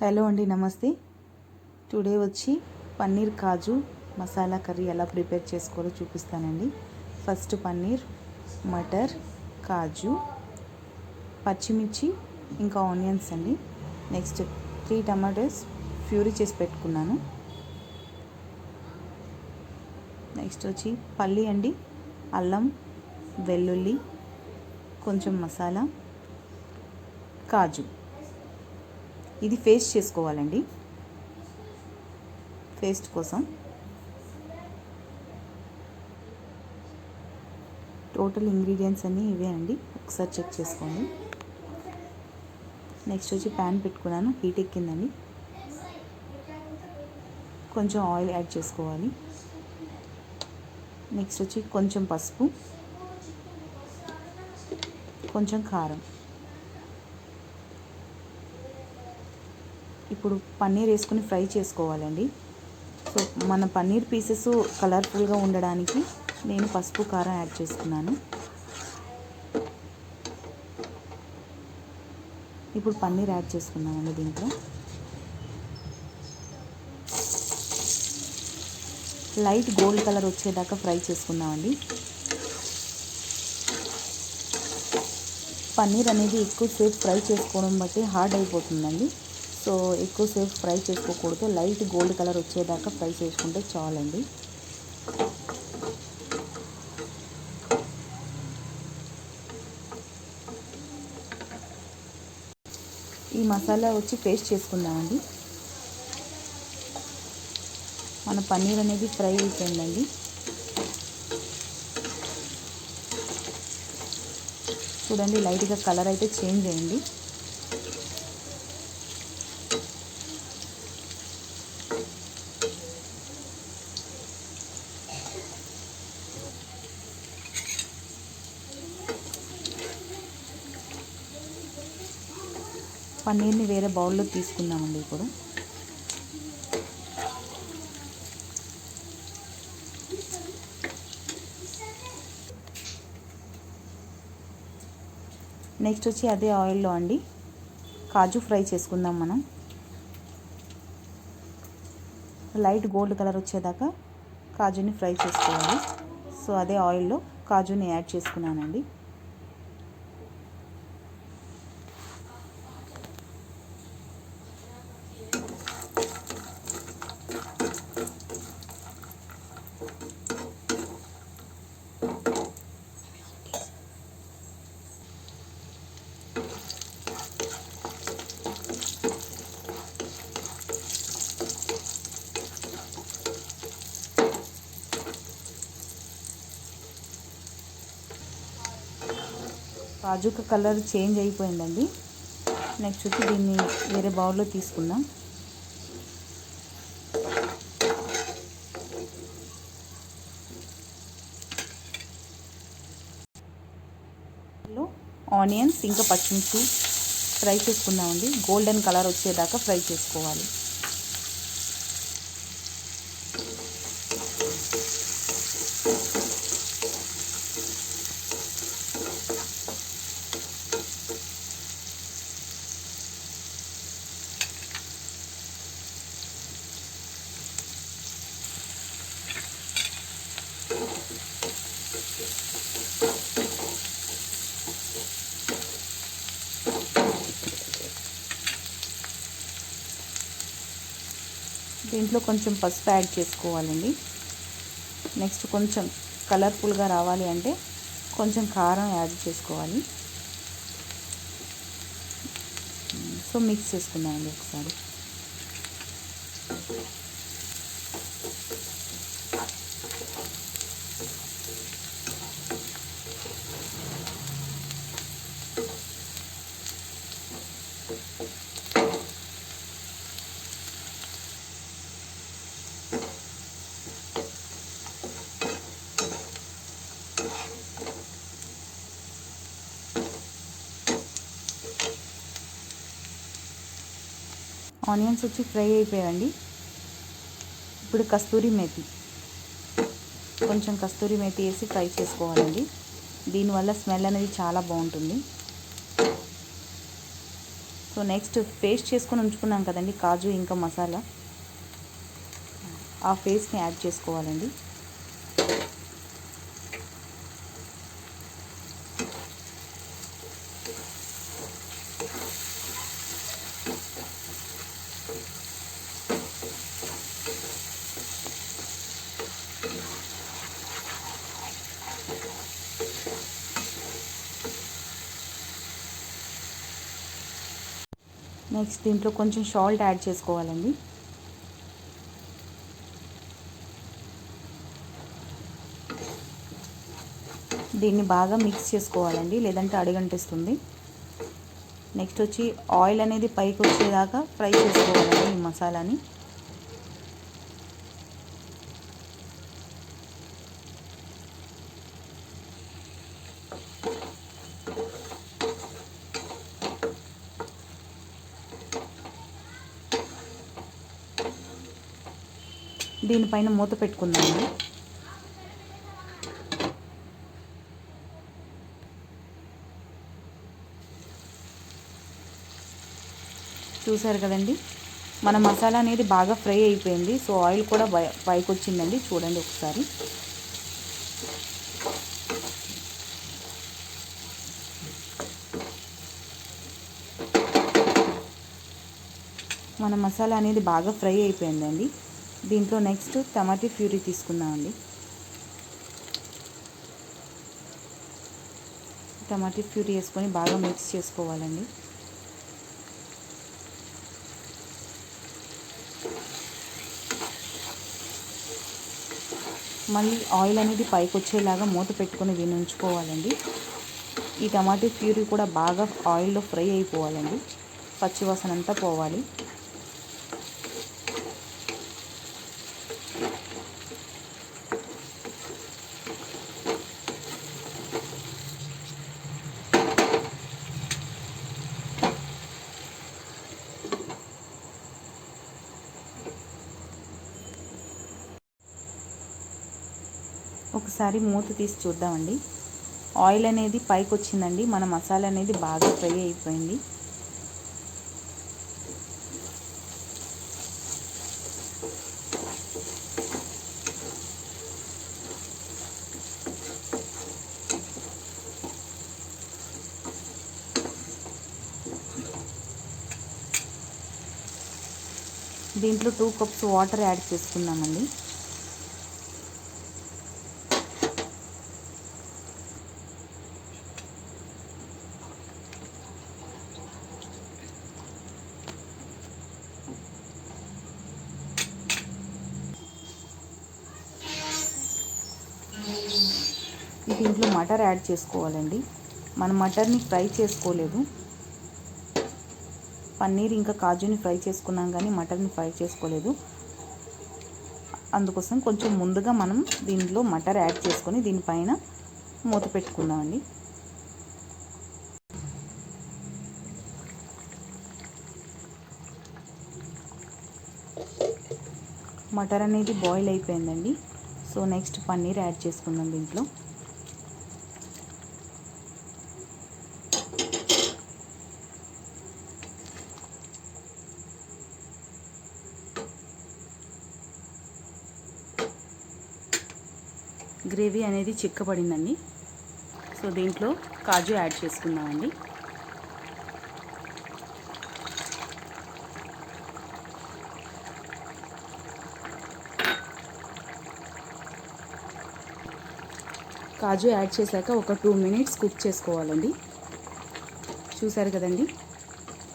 Hello అండి, నమస్తే. Today వచ్చి పన్నీర్ కాజు మసాలా కర్రీ ఎలా ప్రిపేర్ చేసుకోవాలో చూపిస్తానండి. ఫస్ట్ పన్నీర్, మటర్, కాజు, పచ్చిమిర్చి, ఇంకా ఆనియన్స్ అండి. నెక్స్ట్ 3 టమాటోస్ ప్యూరీ చేసి పెట్టుకున్నాను. నెక్స్ట్ వచ్చి పల్లి అండి, అల్లం, వెల్లుల్లి, కొంచెం మసాలా, కాజు. ఇది పేస్ట్ చేసుకోవాలండి. పేస్ట్ కోసం టోటల్ ఇంగ్రీడియంట్స్ అన్నీ ఇవే అండి, ఒకసారి చెక్ చేసుకోండి. నెక్స్ట్ వచ్చి ప్యాన్ పెట్టుకున్నాను, హీట్ ఎక్కిందండి. కొంచెం ఆయిల్ యాడ్ చేసుకోవాలి. నెక్స్ట్ వచ్చి కొంచెం పసుపు, కొంచెం కారం. ఇప్పుడు పన్నీర్ వేసుకుని ఫ్రై చేసుకోవాలండి. సో మన పన్నీర్ పీసెస్ కలర్ఫుల్గా ఉండడానికి నేను పసుపు, కారం యాడ్ చేసుకున్నాను. ఇప్పుడు పన్నీర్ యాడ్ చేసుకున్నామండి. దీంట్లో లైట్ గోల్డ్ కలర్ వచ్చేదాకా ఫ్రై చేసుకుందామండి. పన్నీర్ అనేది ఎక్కువసేపు ఫ్రై చేసుకోవడం బట్టి హార్డ్ అయిపోతుందండి. సో ఎక్కువసేపు ఫ్రై చేసుకోకూడదు, లైట్ గోల్డ్ కలర్ వచ్చేదాకా ఫ్రై చేసుకుంటే చాలండి. ఈ మసాలా వచ్చి పేస్ట్ చేసుకుందామండి. మన పన్నీర్ అనేది ఫ్రై అయిపోయిందండి. చూడండి, లైట్గా కలర్ అయితే చేంజ్ అయింది. పన్నీర్ని వేరే బౌల్లో తీసుకుందామండి. ఇప్పుడు నెక్స్ట్ వచ్చి అదే ఆయిల్లో అండి కాజు ఫ్రై చేసుకుందాం. మనం లైట్ గోల్డ్ కలర్ వచ్చేదాకా కాజుని ఫ్రై చేసుకోవాలి. సో అదే ఆయిల్లో కాజుని యాడ్ చేసుకున్నానండి. కాజుకి కలర్ చేంజ్ అయిపోయిందండి. నెక్స్ట్ వచ్చి దీన్ని వేరే బౌల్లో తీసుకుందాం. ఆనియన్స్ ఇంకా పచ్చిమిర్చి ఫ్రై చేసుకుందామండి. గోల్డెన్ కలర్ వచ్చేదాకా ఫ్రై చేసుకోవాలి. దీంట్లో కొంచెం పసుపు యాడ్ చేసుకోవాలండి. నెక్స్ట్ కొంచెం కలర్ఫుల్గా రావాలి అంటే కొంచెం కారం యాడ్ చేసుకోవాలి. సో మిక్స్ చేసుకుందామండి ఒకసారి. ఆనియన్స్ వచ్చి ఫ్రై అయిపోయాయండి. ఇప్పుడు కస్తూరి మేతి, కొంచెం కస్తూరి మేతి వేసి ఫ్రై చేసుకోవాలండి. దీనివల్ల స్మెల్ అనేది చాలా బాగుంటుంది. సో నెక్స్ట్ పేస్ట్ చేసుకొని ఉంచుకున్నాం కదండి కాజు ఇంకా మసాలా, ఆ పేస్ట్ని యాడ్ చేసుకోవాలండి. నెక్స్ట్ దీంట్లో కొంచెం సాల్ట్ యాడ్ చేసుకోవాలండి. దీన్ని బాగా మిక్స్ చేసుకోవాలండి, లేదంటే అడుగంటిస్తుంది. నెక్స్ట్ వచ్చి ఆయిల్ అనేది పైకి వచ్చేదాకా ఫ్రై చేసుకోవాలండి ఈ మసాలాని. దీనిపైన మూత పెట్టుకుందామండి. చూసారు కదండి, మన మసాలా అనేది బాగా ఫ్రై అయిపోయింది. సో ఆయిల్ కూడా పైకి వచ్చిందండి, చూడండి ఒకసారి. మన మసాలా అనేది బాగా ఫ్రై అయిపోయిందండి. దీంట్లో నెక్స్ట్ టమాటో ప్యూరీ తీసుకుందామండి. టమాటో ప్యూరీ వేసుకొని బాగా మిక్స్ చేసుకోవాలండి. మళ్ళీ ఆయిల్ అనేది పైకి వచ్చేలాగా మూత పెట్టుకొని దీన్ని ఉంచుకోవాలండి. ఈ టమాటో ప్యూరీ కూడా బాగా ఆయిల్లో ఫ్రై అయిపోవాలండి, పచ్చివాసన అంతా పోవాలి. ఒకసారి మూత తీసి చూద్దామండి. ఆయిల్ అనేది పైకి వచ్చిందండి, మన మసాలా అనేది బాగా ఫ్రై అయిపోయింది. దీంట్లో 2 కప్స్ వాటర్ యాడ్ చేసుకుందామండి. దీంట్లో మటర్ యాడ్ చేసుకోవాలండి. మనం మటర్ని ఫ్రై చేసుకోలేదు, పన్నీర్ ఇంకా కాజుని ఫ్రై చేసుకున్నాం కానీ మటర్ని ఫ్రై చేసుకోలేదు. అందుకోసం కొంచెం ముందుగా మనం దీంట్లో మటర్ యాడ్ చేసుకొని దీనిపైన మూత పెట్టుకుందామండి. మటర్ అనేది బాయిల్ అయిపోయిందండి. సో నెక్స్ట్ పన్నీర్ యాడ్ చేసుకుందాం దీంట్లో. గ్రేవీ అనేది చిక్కబడిందండి. సో దీంట్లో కాజు యాడ్ చేసుకుందామండి. కాజు యాడ్ చేశాక ఒక 2 మినిట్స్ కుక్ చేసుకోవాలండి. చూసారు కదండి,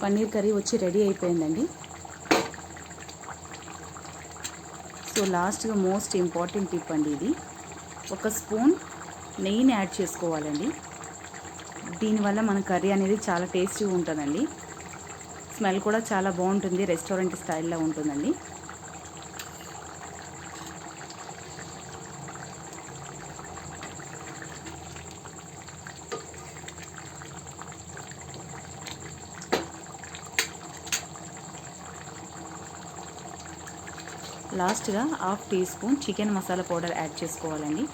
పన్నీర్ కర్రీ వచ్చి రెడీ అయిపోయిందండి. సో లాస్ట్గా మోస్ట్ ఇంపార్టెంట్ టిప్ అండి ఇది. 1 స్పూన్ నెయ్యిని యాడ్ చేసుకోవాలండి. దీనివల్ల మన కర్రీ అనేది చాలా టేస్టీగా ఉంటుందండి. స్మెల్ కూడా చాలా బాగుంటుంది, రెస్టారెంట్ స్టైల్లో ఉంటుందండి. లాస్ట్గా 1/2 teaspoon chicken masala powder add చేసుకోవాలండి.